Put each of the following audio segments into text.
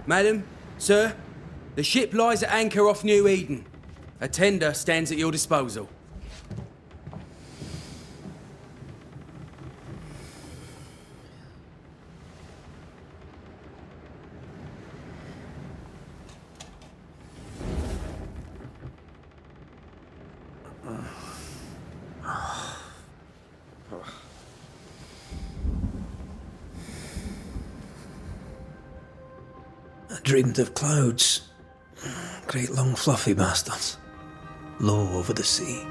Madam, sir, the ship lies at anchor off New Eden. A tender stands at your disposal. I dreamed of clouds. Great long fluffy bastards. Low over the sea.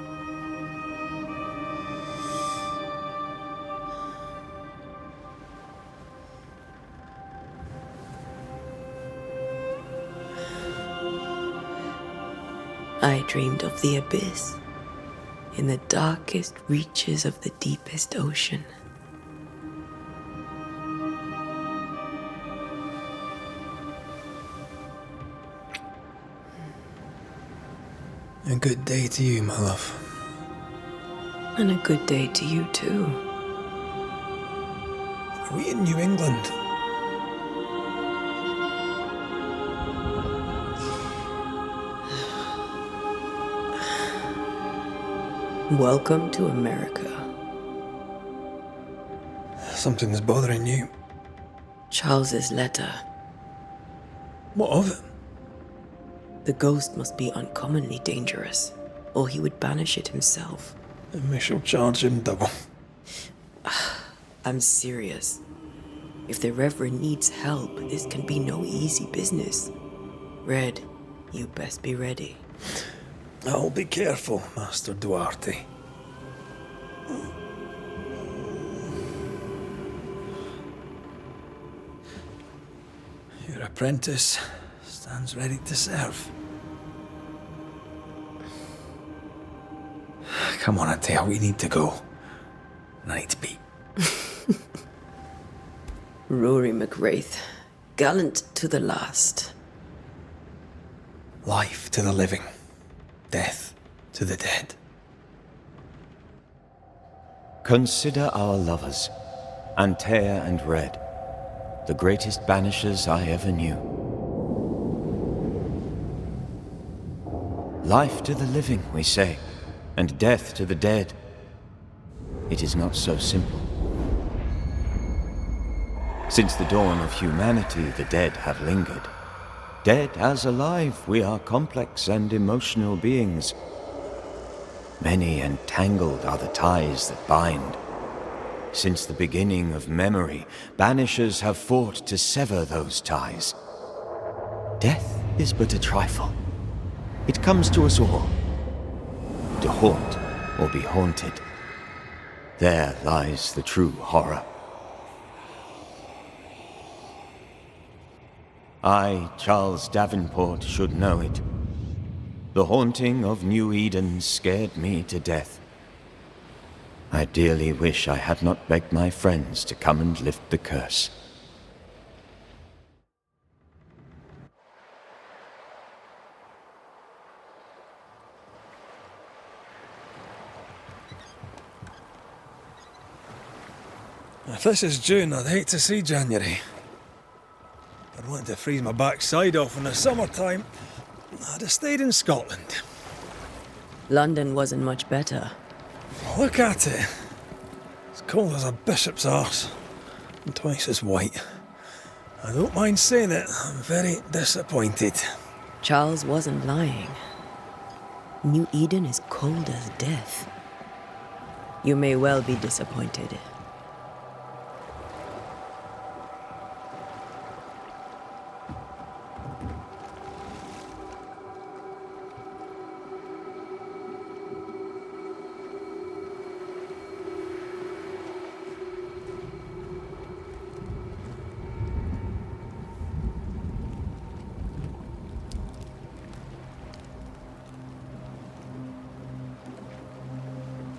I dreamed of the abyss, in the darkest reaches of the deepest ocean. A good day to you, my love. And a good day to you, too. Are we in New England? Welcome to America. Something's bothering you. Charles's letter. What of it? The ghost must be uncommonly dangerous, or he would banish it himself. And we shall charge him double. I'm serious. If the Reverend needs help, this can be no easy business. Red, you best be ready. I'll be careful, Master Duarte. Your apprentice stands ready to serve. Come on, Adele, we need to go. Night beat. Rory McWraith, gallant to the last. Life to the living, death to the dead. Consider our lovers, Antea and Red, the greatest banishers I ever knew. Life to the living, we say, and death to the dead. It is not so simple. Since the dawn of humanity, the dead have lingered. Dead as alive, we are complex and emotional beings. Many and tangled are the ties that bind. Since the beginning of memory, banishers have fought to sever those ties. Death is but a trifle. It comes to us all. To haunt or be haunted. There lies the true horror. I, Charles Davenport, should know it. The haunting of New Eden scared me to death. I dearly wish I had not begged my friends to come and lift the curse. If this is June, I'd hate to see January. I'd want to freeze my backside off in the summertime. I'd have stayed in Scotland. London wasn't much better. Look at it. It's cold as a bishop's arse. And twice as white. I don't mind saying it, I'm very disappointed. Charles wasn't lying. New Eden is cold as death. You may well be disappointed.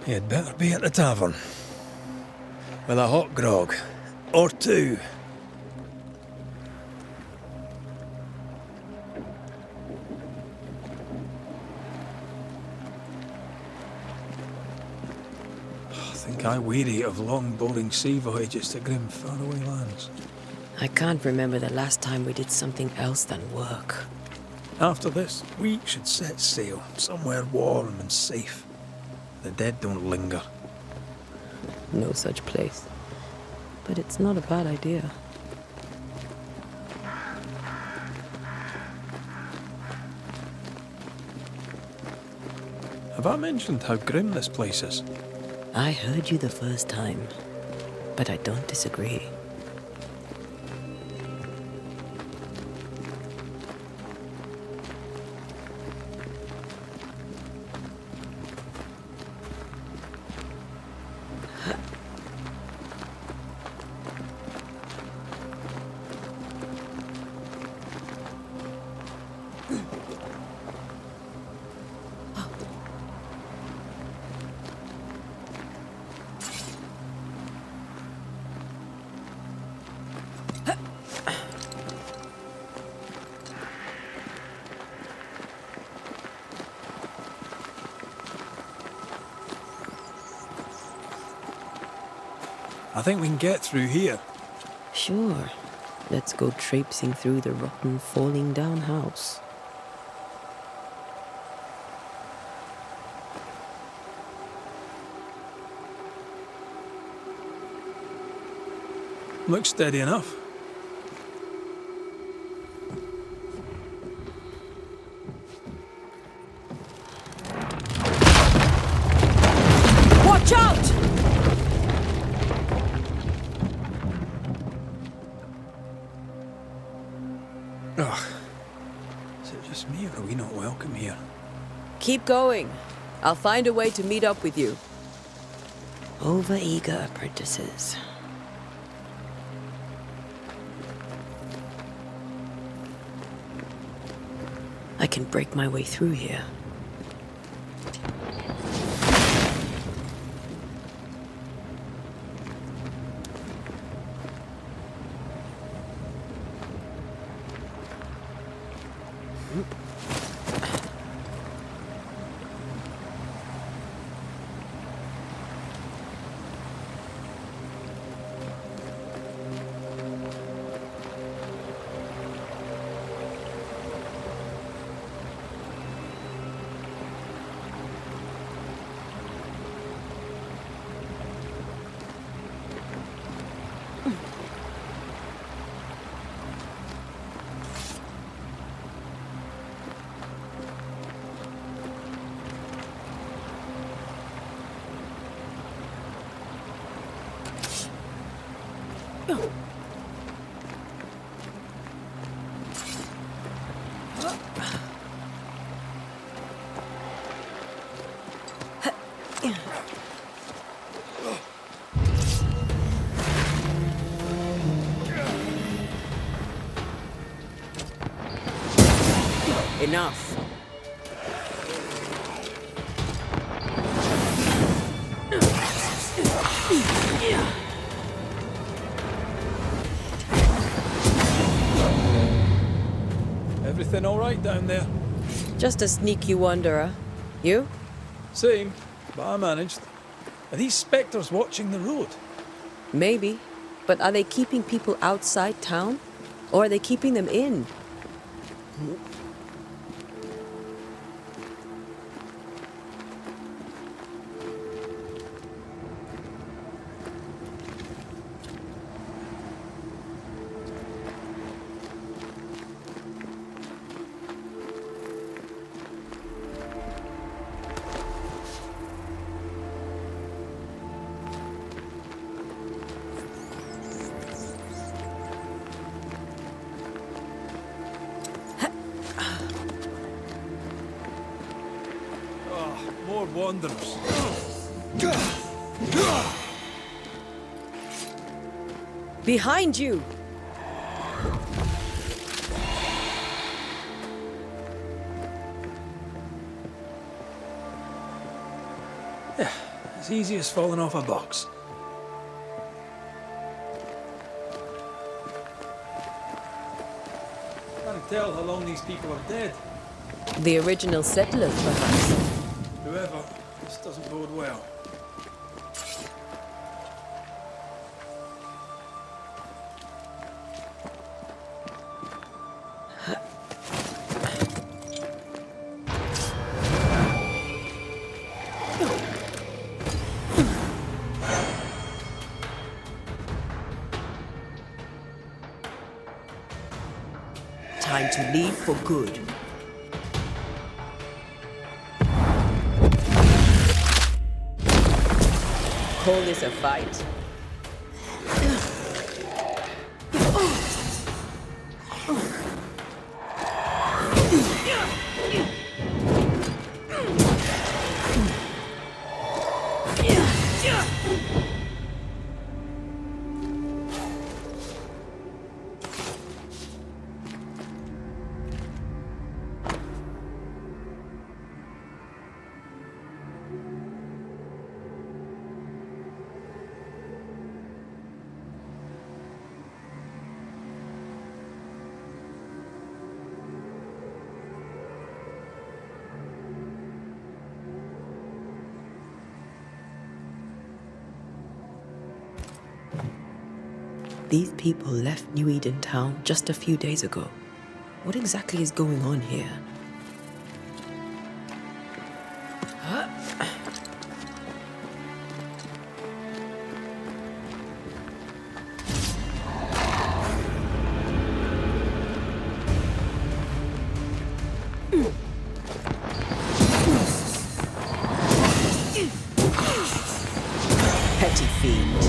You'd better be at the tavern. With a hot grog. Or two. I think I weary of long, boring sea voyages to grim, faraway lands. I can't remember the last time we did something else than work. After this, we should set sail somewhere warm and safe. The dead don't linger. No such place. But it's not a bad idea. Have I mentioned how grim this place is? I heard you the first time, but I don't disagree. I think we can get through here. Sure. Let's go traipsing through the rotten, falling down house. Looks steady enough. Watch out! Ugh. Is it just me, or are we not welcome here? Keep going. I'll find a way to meet up with you. Over-eager apprentices. I can break my way through here. Enough. Everything all right down there? Just a sneaky wanderer. You? Same, but I managed. Are these spectres watching the road? Maybe. But are they keeping people outside town? Or are they keeping them in? More wanderers. Behind you! Yeah, as easy as falling off a box. Can't tell how long these people are dead. The original settlers, perhaps. Whoever, this doesn't bode well. time to lead for good. Call this a fight? These people left New Eden Town just a few days ago. What exactly is going on here? Petty fiend.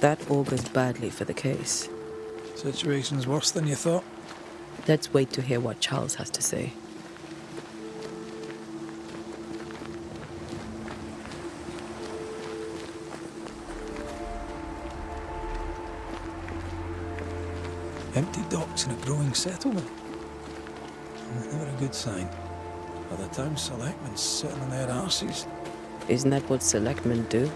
That augurs badly for the case. Situation's worse than you thought. Let's wait to hear what Charles has to say. Empty docks in a growing settlement. Never a good sign. Other town selectmen sitting on their arses. Isn't that what selectmen do?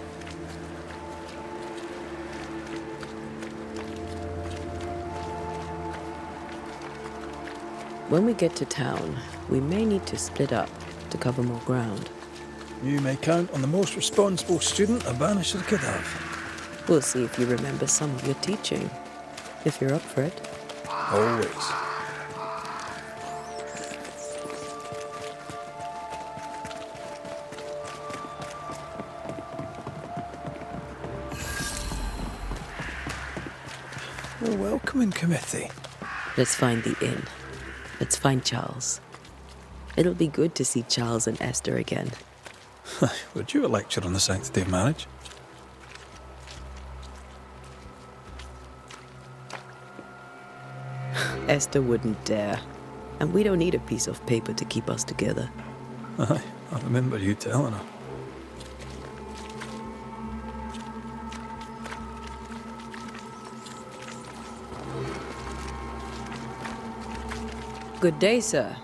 When we get to town, we may need to split up to cover more ground. You may count on the most responsible student a Banisher could have. We'll see if you remember some of your teaching, if you're up for it. Always. A welcoming committee. Let's find the inn. Let's find Charles. It'll be good to see Charles and Esther again. Would you a lecture on the sanctity of marriage? Esther wouldn't dare. And we don't need a piece of paper to keep us together. Aye, I remember you telling her. Good day, sir.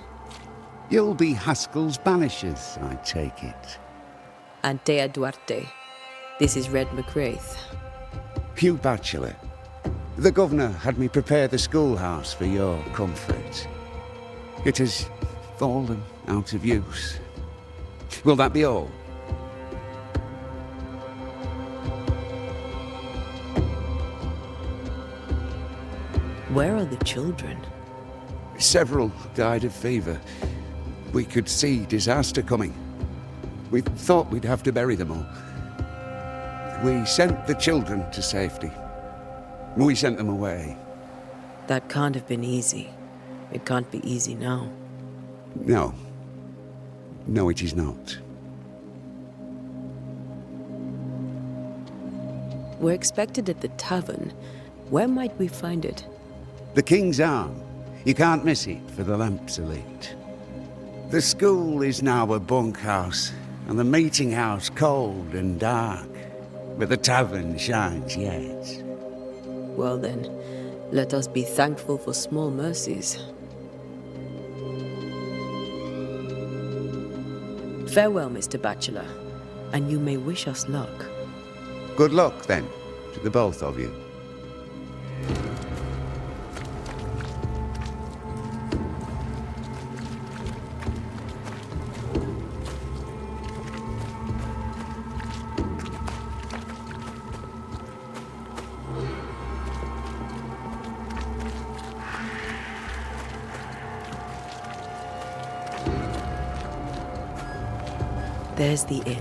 You'll be Haskell's Banishers, I take it. Antea Duarte. This is Red McWraith. Hugh Bachelor. The governor had me prepare the schoolhouse for your comfort. It has fallen out of use. Will that be all? Where are the children? Several died of fever. We could see disaster coming. We thought we'd have to bury them all. We sent the children to safety. We sent them away. That can't have been easy. It can't be easy now. No. No, it is not. We're expected at the tavern. Where might we find it? The King's Arm. You can't miss it, for the lamps are lit. The school is now a bunkhouse, and the meeting house cold and dark. But the tavern shines yet. Well then, let us be thankful for small mercies. Farewell, Mr. Bachelor, and you may wish us luck. Good luck, then, to the both of you. There's the inn.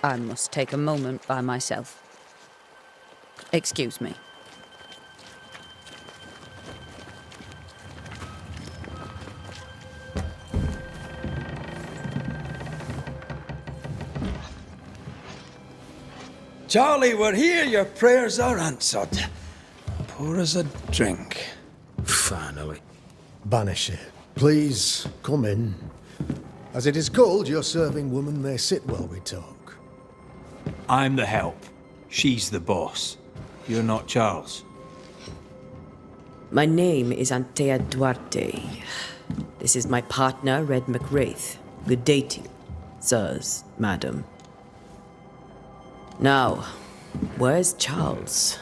I must take a moment by myself. Excuse me. Charlie, we're here. Your prayers are answered. Pour us a drink. Finally. Banisher, please come in. As it is called, your serving woman may sit while we talk. I'm the help. She's the boss. You're not Charles. My name is Antea Duarte. This is my partner, Red McWraith. Good day to you, sirs, madam. Now, where's Charles?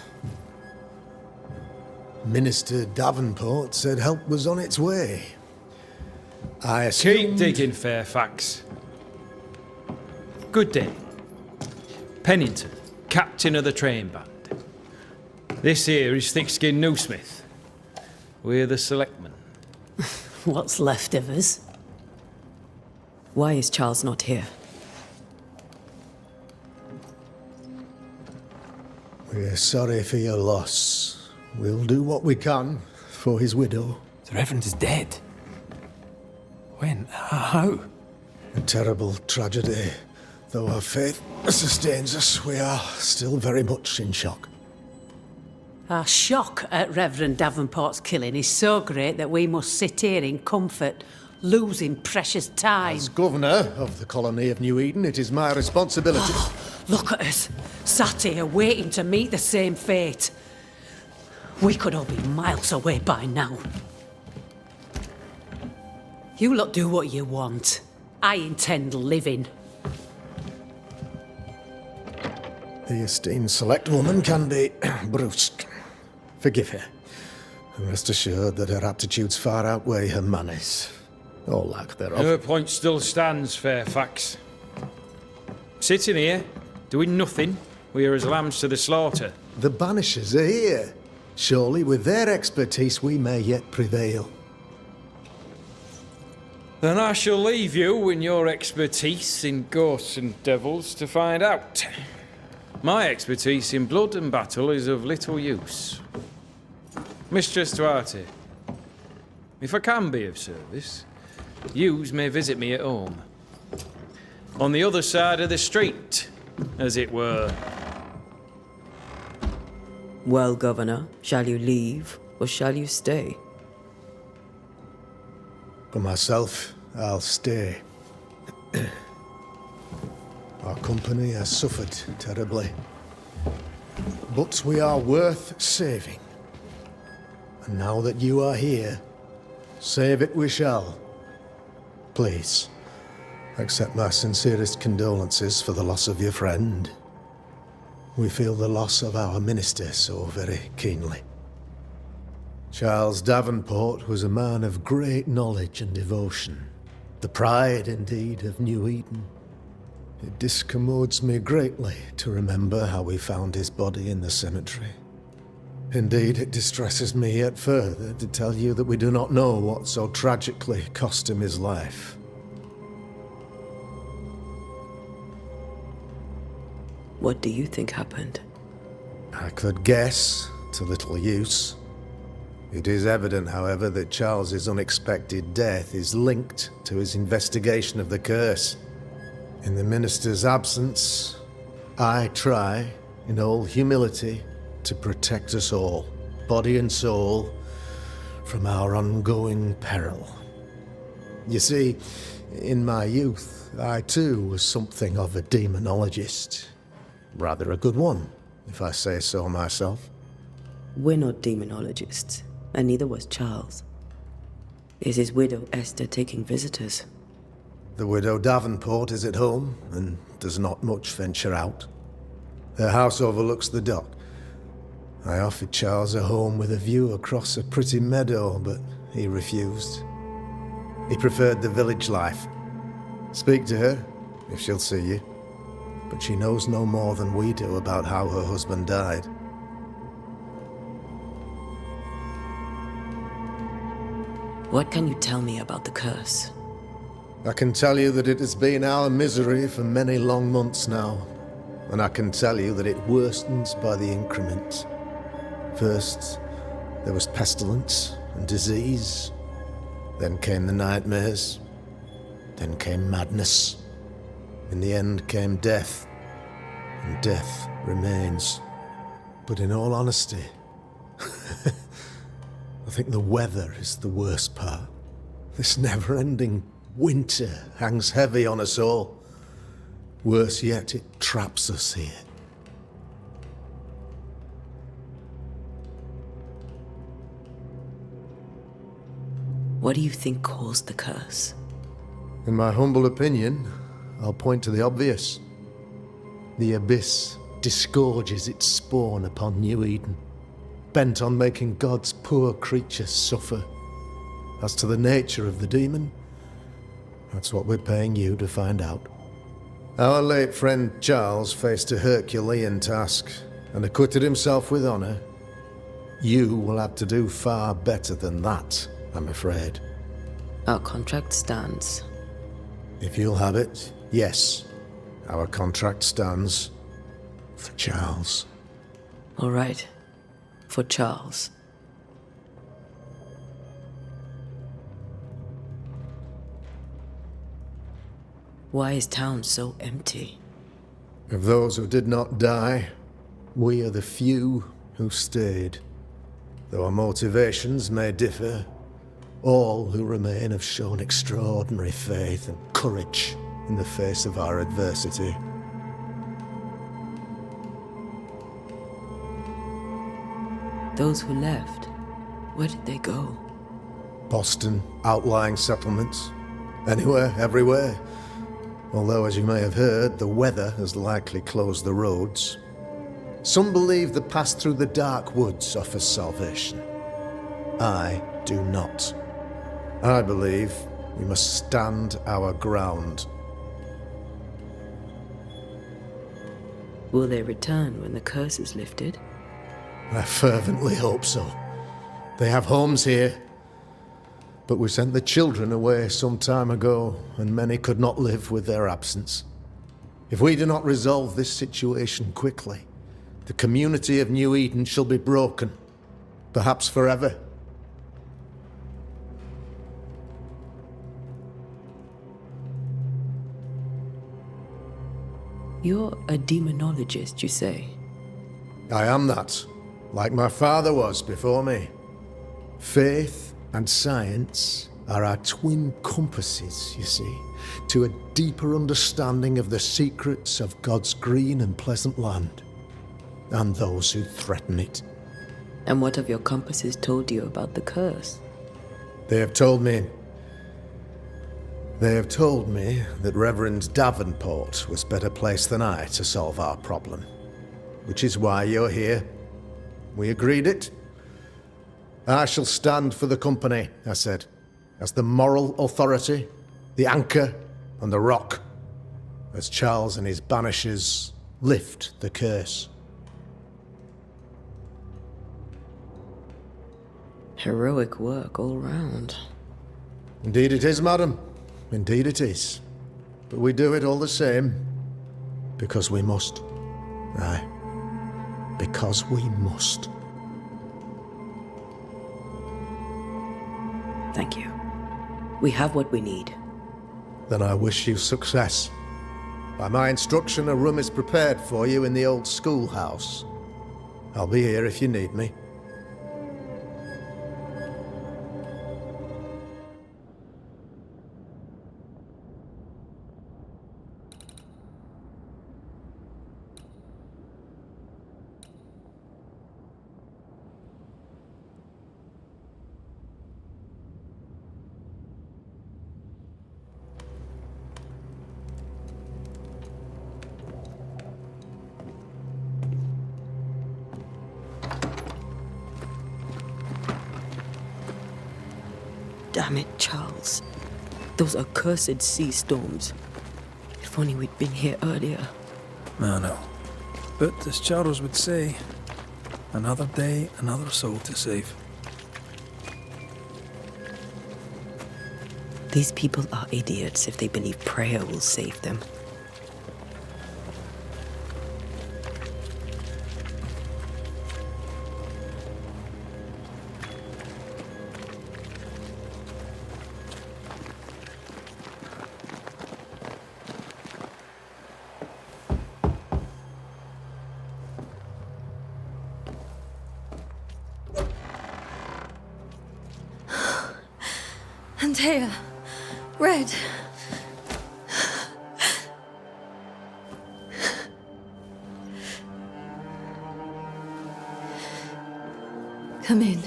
Minister Davenport said help was on its way. I Keep assumed... digging, Fairfax. Good day. Pennington, captain of the train band. This here is thick-skinned Newsmith. We're the selectmen. What's left of us? Why is Charles not here? We're sorry for your loss. We'll do what we can for his widow. The Reverend is dead. When? How? A terrible tragedy. Though our faith sustains us, we are still very much in shock. Our shock at Reverend Davenport's killing is so great that we must sit here in comfort, losing precious time. As governor of the colony of New Eden, it is my responsibility. Look at us, sat here waiting to meet the same fate. We could all be miles away by now. You lot do what you want. I intend living. The esteemed select woman can be brusque. Forgive her. And rest assured that her aptitudes far outweigh her manners. Or lack thereof. Her point still stands, Fairfax. Sitting here, doing nothing, we are as lambs to the slaughter. The Banishers are here. Surely with their expertise we may yet prevail. Then I shall leave you and your expertise in ghosts and devils to find out. My expertise in blood and battle is of little use. Mistress Duarte, if I can be of service, yous may visit me at home. On the other side of the street, as it were. Well, Governor, shall you leave or shall you stay? For myself, I'll stay. Our company has suffered terribly. But we are worth saving. And now that you are here, save it we shall. Please, accept my sincerest condolences for the loss of your friend. We feel the loss of our minister so very keenly. Charles Davenport was a man of great knowledge and devotion. The pride, indeed, of New Eden. It discommodes me greatly to remember how we found his body in the cemetery. Indeed, it distresses me yet further to tell you that we do not know what so tragically cost him his life. What do you think happened? I could guess, to little use. It is evident, however, that Charles's unexpected death is linked to his investigation of the curse. In the minister's absence, I try, in all humility, to protect us all, body and soul, from our ongoing peril. You see, in my youth, I too was something of a demonologist. Rather a good one, if I say so myself. We're not demonologists, and neither was Charles. Is his widow Esther taking visitors? The widow Davenport is at home, and does not much venture out. Her house overlooks the dock. I offered Charles a home with a view across a pretty meadow, but he refused. He preferred the village life. Speak to her, if she'll see you. But she knows no more than we do about how her husband died. What can you tell me about the curse? I can tell you that it has been our misery for many long months now, and I can tell you that it worstens by the increment. First, there was pestilence and disease. Then came the nightmares. Then came madness. In the end came death, and death remains. But in all honesty, I think the weather is the worst part. This never-ending winter hangs heavy on us all. Worse yet, it traps us here. What do you think caused the curse? In my humble opinion, I'll point to the obvious. The abyss disgorges its spawn upon New Eden, bent on making God's poor creatures suffer. As to the nature of the demon, that's what we're paying you to find out. Our late friend Charles faced a Herculean task and acquitted himself with honor. You will have to do far better than that, I'm afraid. Our contract stands. If you'll have it, yes. Our contract stands for Charles. All right. For Charles. Why is town so empty? Of those who did not die, we are the few who stayed. Though our motivations may differ, all who remain have shown extraordinary faith and courage in the face of our adversity. Those who left, where did they go? Boston, outlying settlements. Anywhere, everywhere. Although, as you may have heard, the weather has likely closed the roads. Some believe the path through the dark woods offers salvation. I do not. I believe we must stand our ground. Will they return when the curse is lifted? I fervently hope so. They have homes here. But we sent the children away some time ago, and many could not live with their absence. If we do not resolve this situation quickly, the community of New Eden shall be broken, perhaps forever. You're a demonologist, you say? I am that, like my father was before me. Faith and science are our twin compasses, you see, to a deeper understanding of the secrets of God's green and pleasant land, and those who threaten it. And what have your compasses told you about the curse? They have told me that Reverend Davenport was better placed than I to solve our problem. Which is why you're here. We agreed it. I shall stand for the company, I said, as the moral authority, the anchor and the rock, as Charles and his Banishers lift the curse. Heroic work all round. Indeed it is, madam. Indeed it is. But we do it all the same. Because we must. Aye. Because we must. Thank you. We have what we need. Then I wish you success. By my instruction, a room is prepared for you in the old schoolhouse. I'll be here if you need me. Damn it, Charles. Those accursed sea storms. If only we'd been here earlier. I know. But as Charles would say, another day, another soul to save. These people are idiots if they believe prayer will save them. Antea, Red. Come in.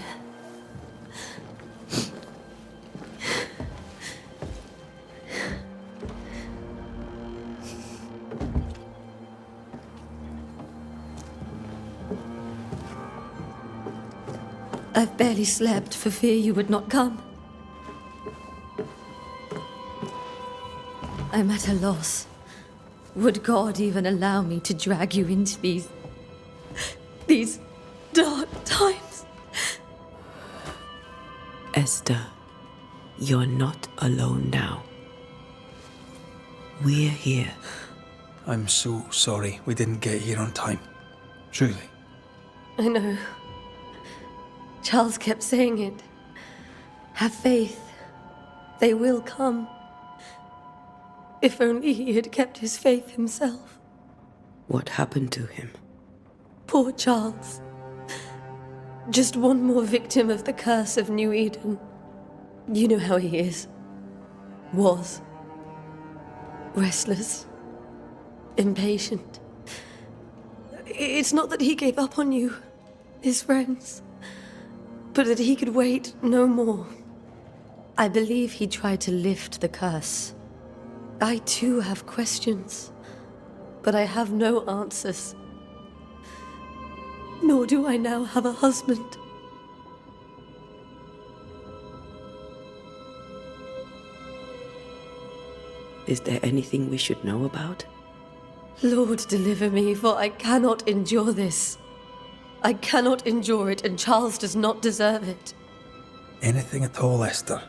I've barely slept for fear you would not come. I'm at a loss. Would God even allow me to drag you into these dark times? Esther, you're not alone now. We're here. I'm so sorry we didn't get here on time. Truly. I know. Charles kept saying it. Have faith. They will come. If only he had kept his faith himself. What happened to him? Poor Charles. Just one more victim of the curse of New Eden. You know how he is. Was. Restless. Impatient. It's not that he gave up on you, his friends, but that he could wait no more. I believe he tried to lift the curse. I too have questions, but I have no answers. Nor do I now have a husband. Is there anything we should know about? Lord, deliver me, for I cannot endure this. I cannot endure it, and Charles does not deserve it. Anything at all, Esther.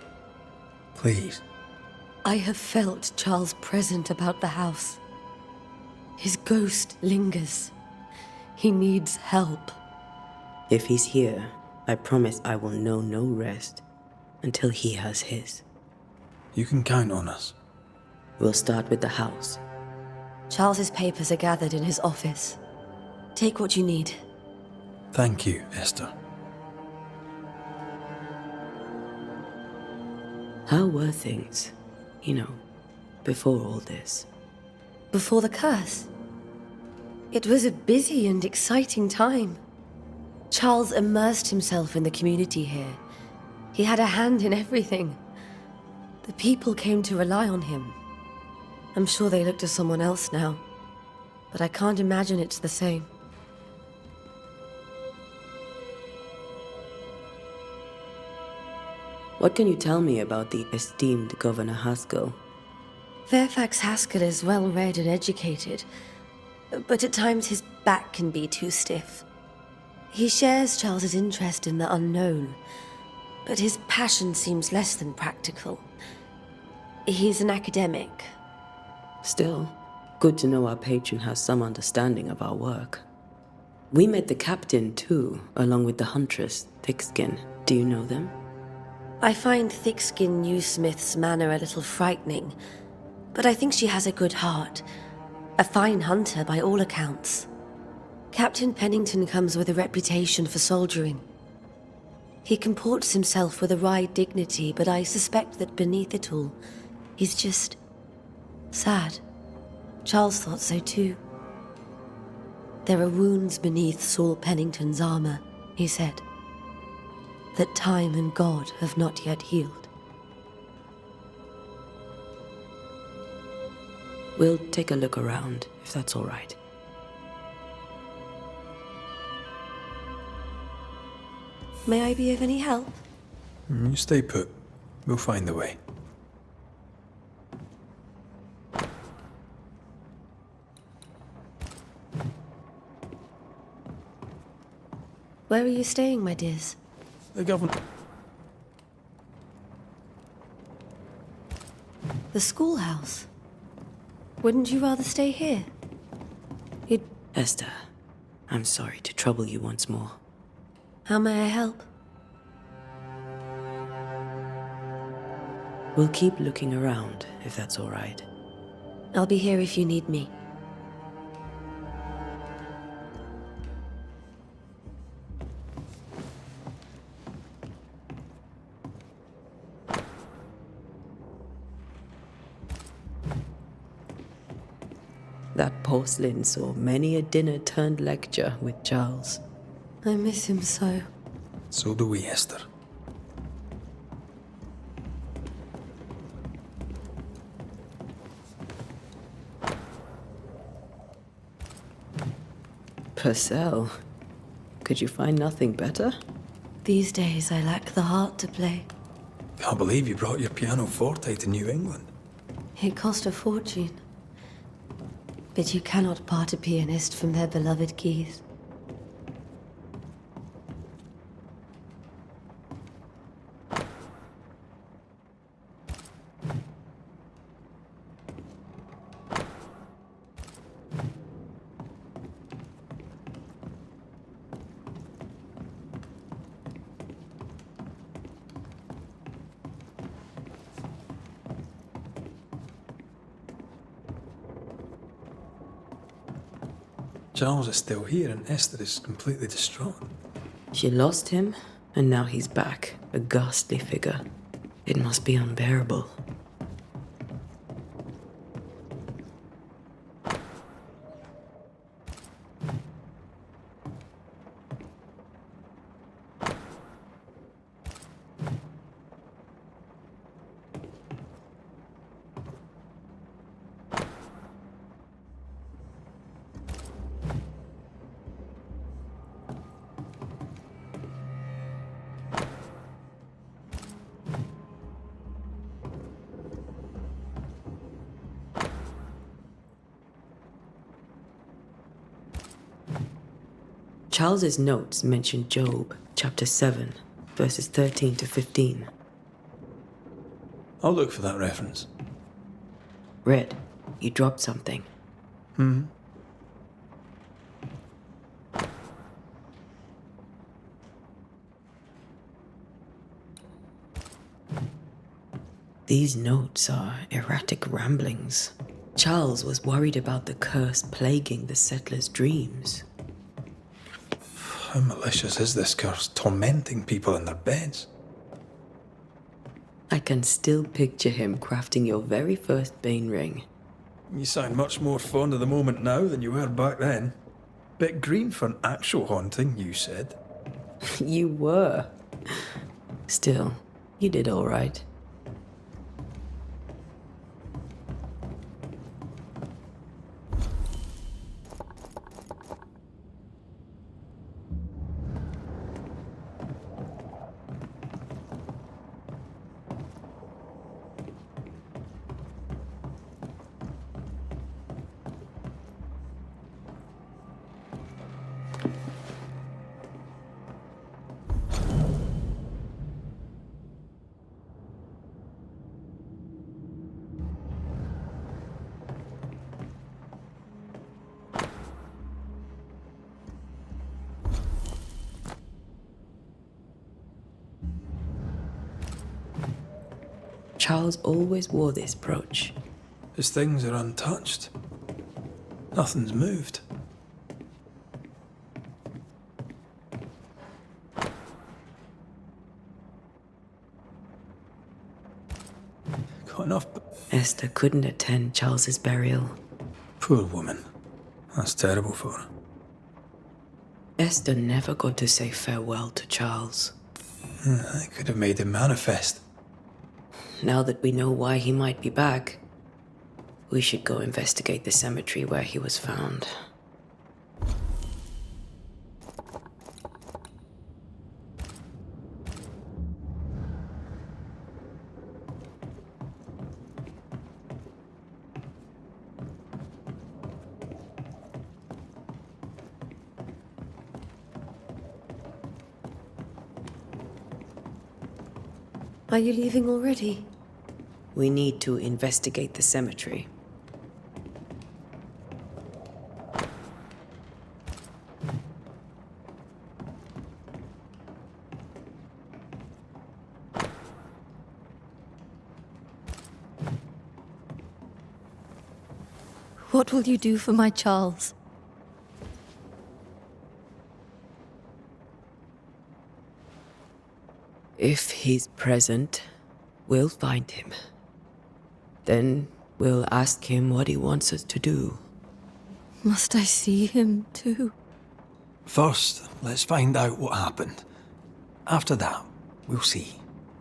Please. I have felt Charles present about the house. His ghost lingers. He needs help. If he's here, I promise I will know no rest until he has his. You can count on us. We'll start with the house. Charles's papers are gathered in his office. Take what you need. Thank you, Esther. How were things, before all this? Before the curse? It was a busy and exciting time. Charles immersed himself in the community here. He had a hand in everything. The people came to rely on him. I'm sure they look to someone else now, but I can't imagine it's the same. What can you tell me about the esteemed Governor Haskell? Fairfax Haskell is well read and educated, but at times his back can be too stiff. He shares Charles's interest in the unknown, but his passion seems less than practical. He's an academic. Still, good to know our patron has some understanding of our work. We met the captain, too, along with the huntress, Thickskin. Do you know them? I find Thickskin Newsmith's manner a little frightening, but I think she has a good heart. A fine hunter by all accounts. Captain Pennington comes with a reputation for soldiering. He comports himself with a wry dignity, but I suspect that beneath it all, he's just sad. Charles thought so too. There are wounds beneath Saul Pennington's armor, he said, that time and God have not yet healed. We'll take a look around, if that's all right. May I be of any help? You stay put. We'll find the way. Where are you staying, my dears? The governor. The schoolhouse. Wouldn't you rather stay here? Esther, I'm sorry to trouble you once more. How may I help? We'll keep looking around, if that's all right. I'll be here if you need me. That porcelain saw many a dinner-turned-lecture with Charles. I miss him so. So do we, Esther. Purcell, could you find nothing better? These days I lack the heart to play. Can't believe you brought your pianoforte to New England. It cost a fortune. But you cannot part a pianist from their beloved keys. Charles is still here and Esther is completely distraught. She lost him, and now he's back, a ghastly figure. It must be unbearable. Charles's notes mention Job, chapter 7, verses 13 to 15. I'll look for that reference. Red, you dropped something. These notes are erratic ramblings. Charles was worried about the curse plaguing the settlers' dreams. How malicious is this curse, tormenting people in their beds? I can still picture him crafting your very first Bane ring. You sound much more fond of the moment now than you were back then. Bit green for an actual haunting, you said. You were. Still, you did all right. Charles always wore this brooch. His things are untouched. Nothing's moved. Got enough. Esther couldn't attend Charles's burial. Poor woman. That's terrible for her. Esther never got to say farewell to Charles. I could have made him manifest. Now that we know why he might be back, we should go investigate the cemetery where he was found. Are you leaving already? We need to investigate the cemetery. What will you do for my Charles? If he's present, we'll find him. Then we'll ask him what he wants us to do. Must I see him too? First, let's find out what happened. After that, we'll see.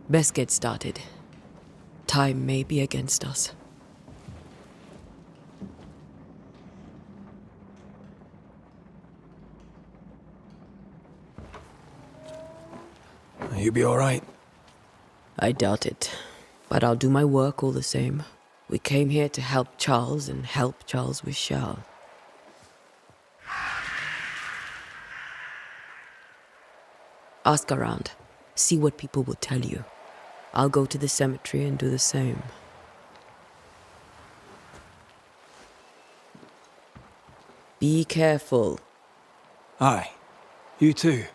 Best get started. Time may be against us. You'll be all right. I doubt it, but I'll do my work all the same. We came here to help Charles and help Charles with Charles. Ask around. See what people will tell you. I'll go to the cemetery and do the same. Be careful. Aye. You too.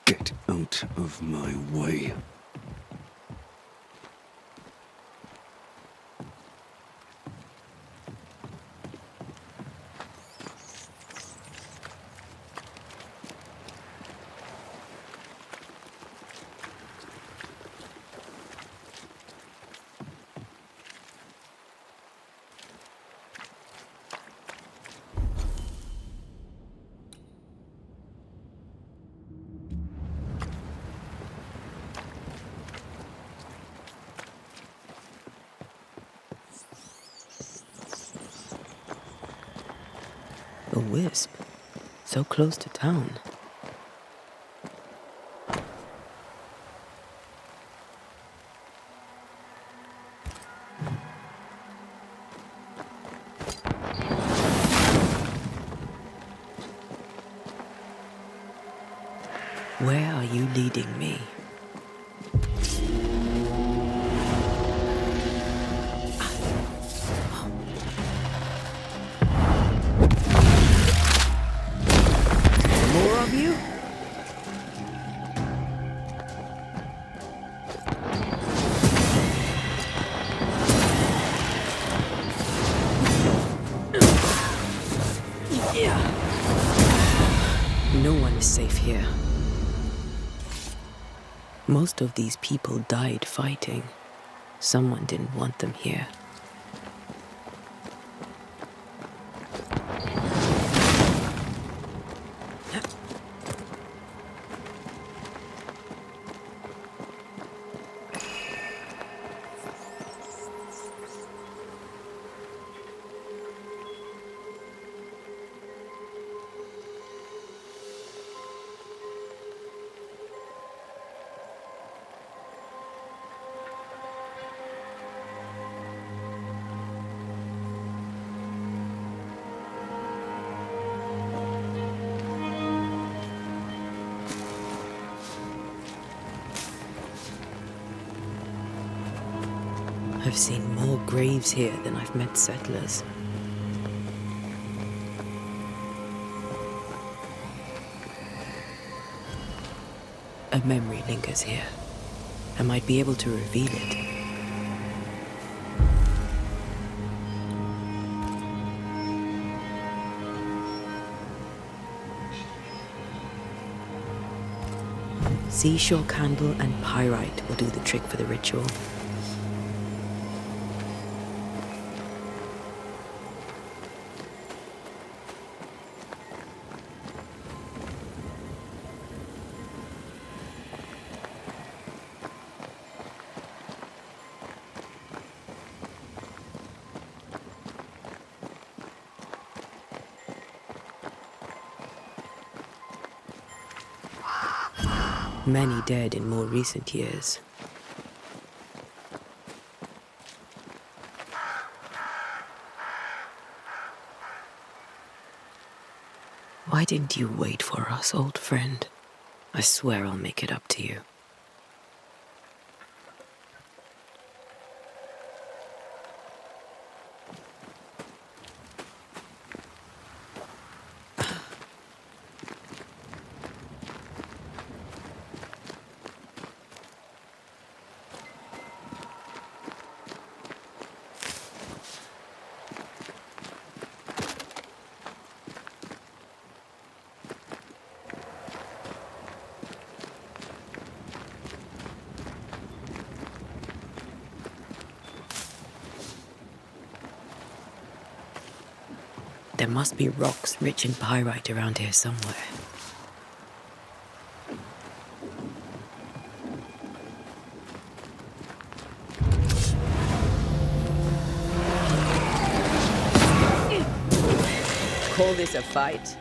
Get out of my way. A wisp. So close to town. Where are you leading me? More of you? No one is safe here. Most of these people died fighting. Someone didn't want them here. I've seen more graves here than I've met settlers. A memory lingers here. I might be able to reveal it. Seashore candle and pyrite will do the trick for the ritual. Many dead in more recent years. Why didn't you wait for us, old friend? I swear I'll make it up to you. There must be rocks rich in pyrite around here somewhere. Call this a fight?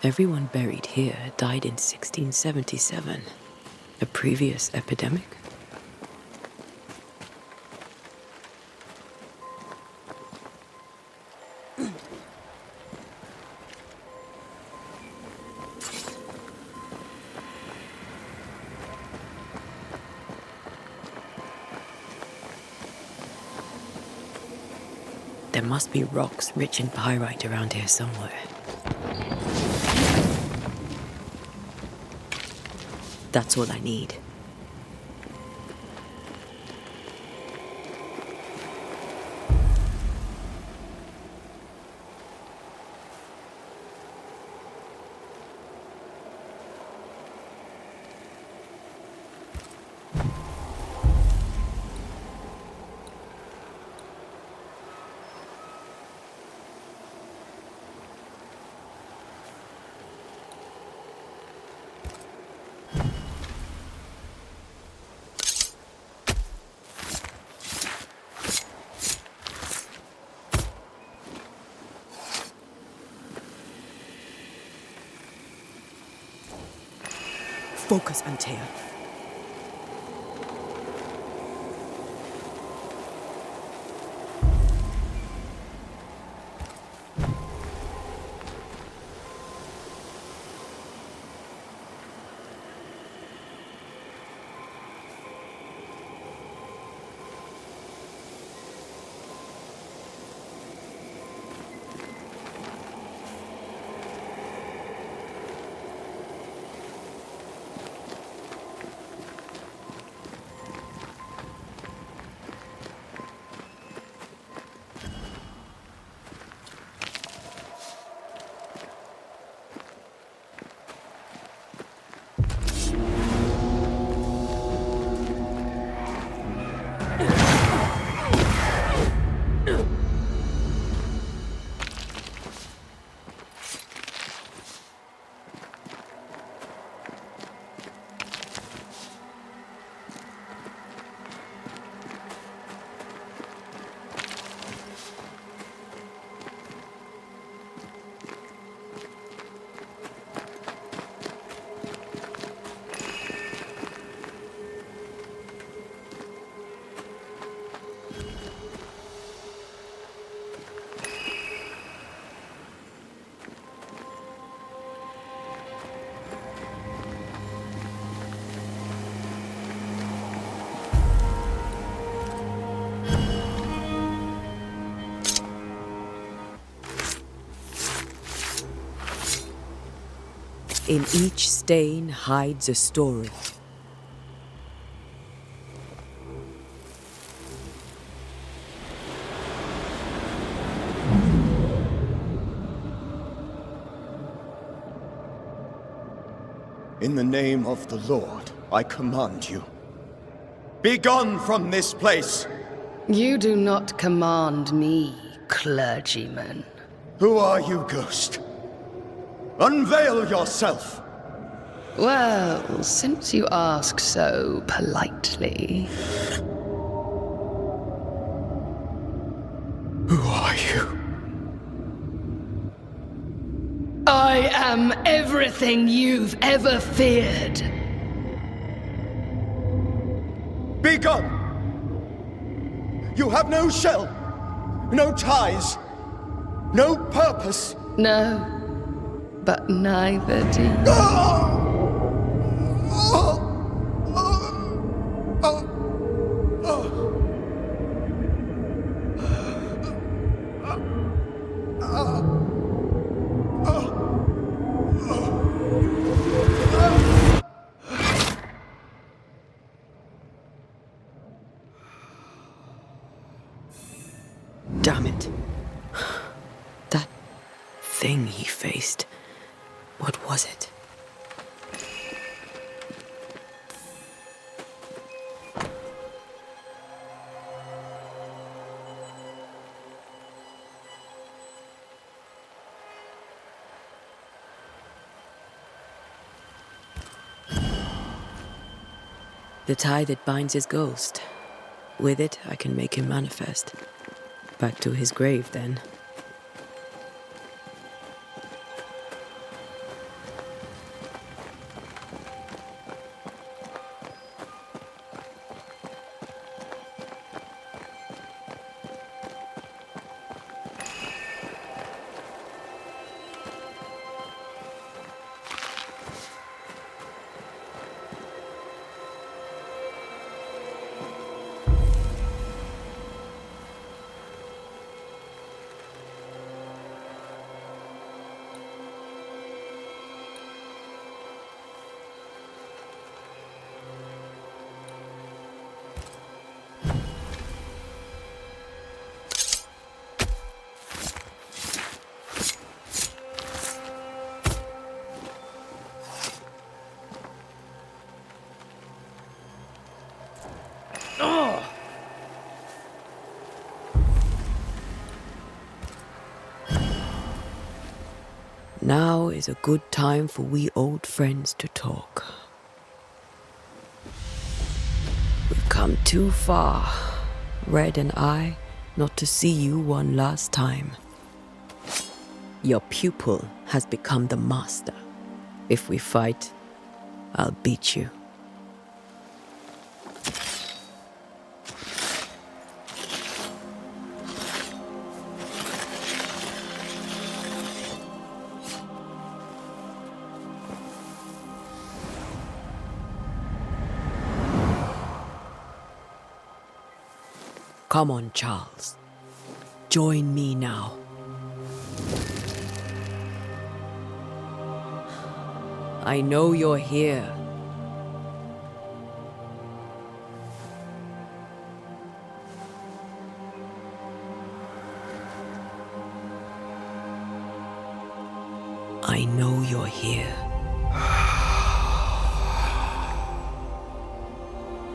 Everyone buried here died in 1677. A previous epidemic? There must be rocks rich in pyrite around here somewhere. That's all I need. Focus, Antea. In each stain hides a story. In the name of the Lord, I command you. Be gone from this place! You do not command me, clergyman. Who are you, Ghost? Unveil yourself! Well, since you ask so politely... Who are you? I am everything you've ever feared. Be gone! You have no shell, no ties, no purpose. No, but neither do you. Damn it. That thing he faced. What was it? The tie that binds his ghost. With it, I can make him manifest. Back to his grave, then. Now is a good time for we old friends to talk. We've come too far, Red and I, not to see you one last time. Your pupil has become the master. If we fight, I'll beat you. Come on, Charles. Join me now. I know you're here. I know you're here.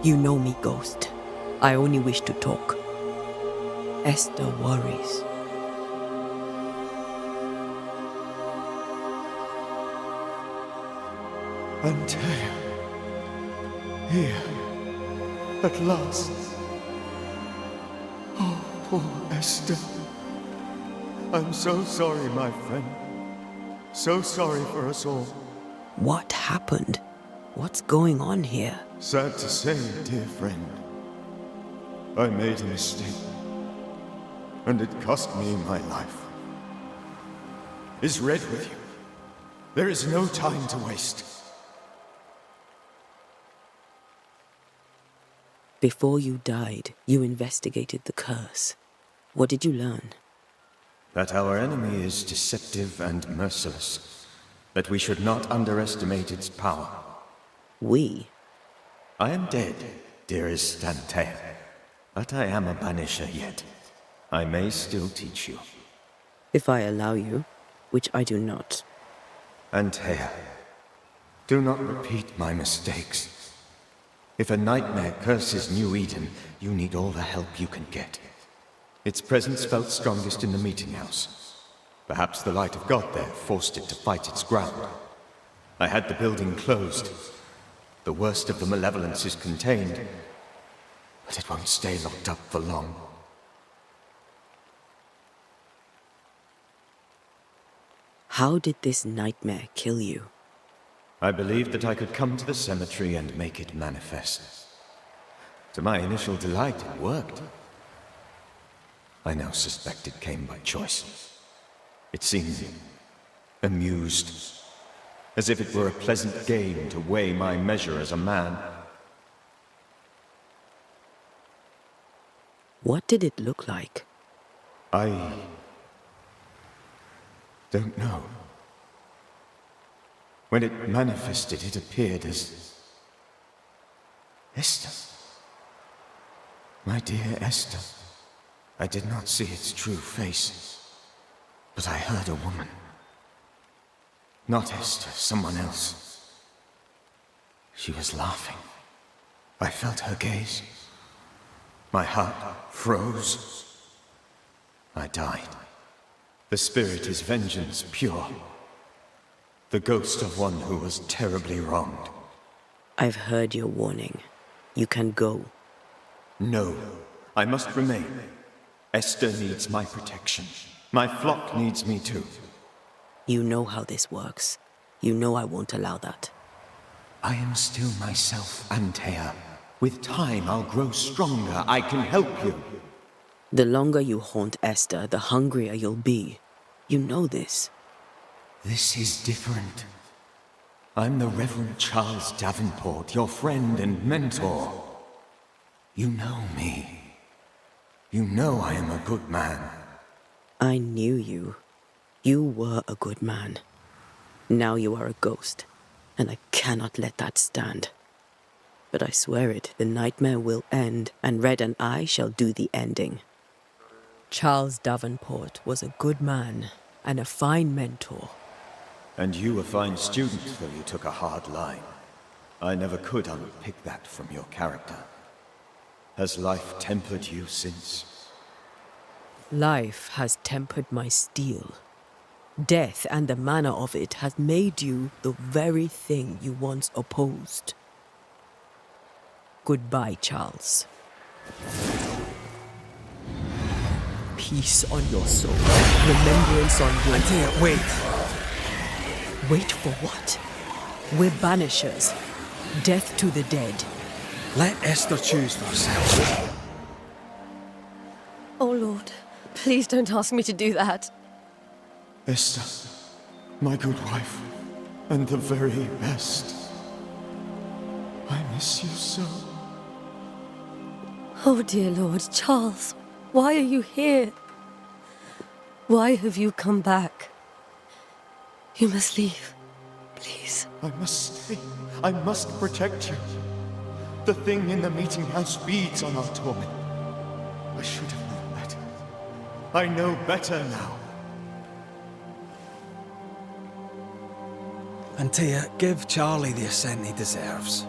You know me, Ghost. I only wish to talk. Esther worries. Antea. Here. At last. Oh, poor Esther. I'm so sorry, my friend. So sorry for us all. What happened? What's going on here? Sad to say, dear friend. I made a mistake. And it cost me my life. Is Red with you? There is no time to waste. Before you died, you investigated the curse. What did you learn? That our enemy is deceptive and merciless. That we should not underestimate its power. We? I am dead, dearest Antea. But I am a Banisher yet. I may still teach you. If I allow you, which I do not. Antea, do not repeat my mistakes. If a nightmare curses New Eden, you need all the help you can get. Its presence felt strongest in the meeting house. Perhaps the light of God there forced it to fight its ground. I had the building closed. The worst of the malevolence is contained, but it won't stay locked up for long. How did this nightmare kill you? I believed that I could come to the cemetery and make it manifest. To my initial delight, it worked. I now suspect it came by choice. It seemed amused, as if it were a pleasant game to weigh my measure as a man. What did it look like? I don't know. When it manifested, it appeared as Esther. My dear Esther. I did not see its true face, but I heard a woman. Not Esther, someone else. She was laughing. I felt her gaze. My heart froze. I died. The spirit is vengeance pure. The ghost of one who was terribly wronged. I've heard your warning. You can go. No, I must remain. Esther needs my protection. My flock needs me too. You know how this works. You know I won't allow that. I am still myself, Antea. With time, I'll grow stronger. I can help you. The longer you haunt Esther, the hungrier you'll be. You know this. This is different. I'm the Reverend Charles Davenport, your friend and mentor. You know me. You know I am a good man. I knew you. You were a good man. Now you are a ghost, and I cannot let that stand. But I swear it, the nightmare will end, and Red and I shall do the ending. Charles Davenport was a good man and a fine mentor. And you a fine student, though you took a hard line. I never could unpick that from your character. Has life tempered you since? Life has tempered my steel. Death and the manner of it has made you the very thing you once opposed. Goodbye, Charles. Peace on your soul. Remembrance on your... Antea, wait! Wait for what? We're Banishers. Death to the dead. Let Esther choose for herself. Oh, Lord. Please don't ask me to do that. Esther, my good wife, and the very best. I miss you so. Oh, dear Lord. Charles, why are you here? Why have you come back? You must leave. Please. I must stay. I must protect you. The thing in the meeting house feeds on our torment. I should have known better. I know better now. Antea, give Charlie the ascent he deserves.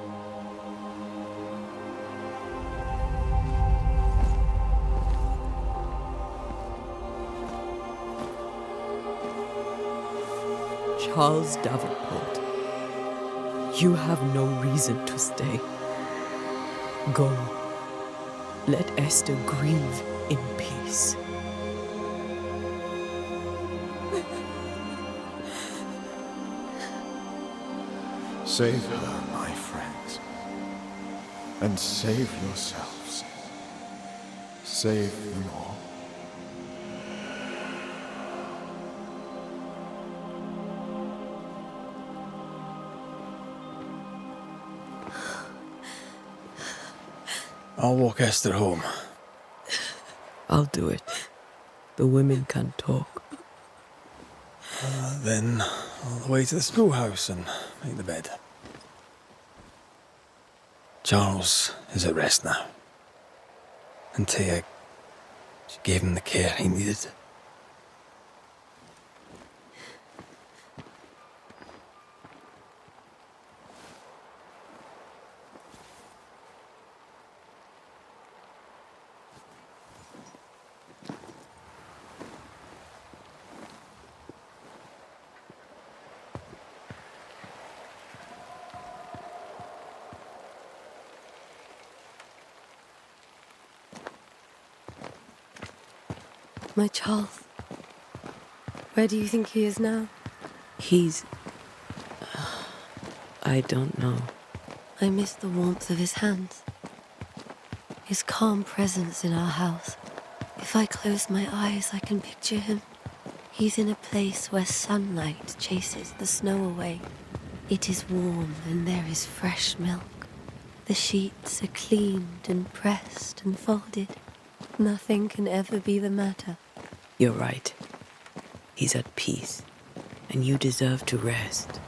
Charles Davenport, you have no reason to stay. Go. Let Esther grieve in peace. Save her, my friends. And save yourselves. Save them all. I'll walk Esther home. I'll do it. The women can't talk. Then all the way to the schoolhouse and make the bed. Charles is at rest now. Antea, she gave him the care he needed. My Charles. Where do you think he is now? He's... I don't know. I miss the warmth of his hands. His calm presence in our house. If I close my eyes, I can picture him. He's in a place where sunlight chases the snow away. It is warm and there is fresh milk. The sheets are cleaned and pressed and folded. Nothing can ever be the matter. You're right. He's at peace, and you deserve to rest.